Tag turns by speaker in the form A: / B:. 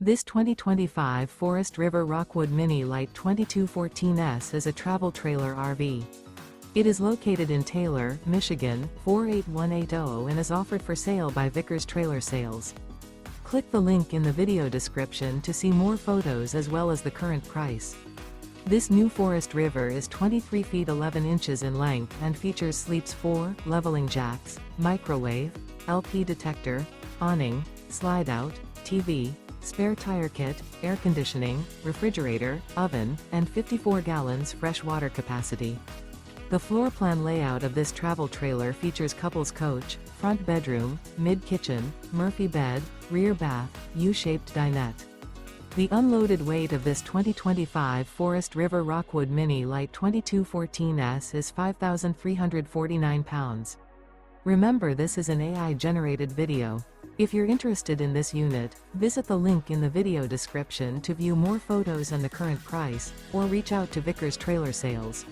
A: This 2025 Forest River Rockwood Mini Lite 2214S is a travel trailer RV. It is located in Taylor, Michigan, 48180 and is offered for sale by Vickers Trailer Sales. Click the link in the video description to see more photos as well as the current price. This new Forest River is 23 feet 11 inches in length and features sleeps 4, leveling jacks, microwave, LP detector, awning, slide-out, TV, spare tire kit, air conditioning, refrigerator, oven, and 54 gallons fresh water capacity. The floor plan layout of this travel trailer features couples coach, front bedroom, mid-kitchen, Murphy bed, rear bath, U-shaped dinette. The unloaded weight of this 2025 Forest River Rockwood Mini Lite 2214S is 5,349 pounds. Remember, this is an AI-generated video. If you're interested in this unit, visit the link in the video description to view more photos and the current price, or reach out to Vickers Trailer Sales.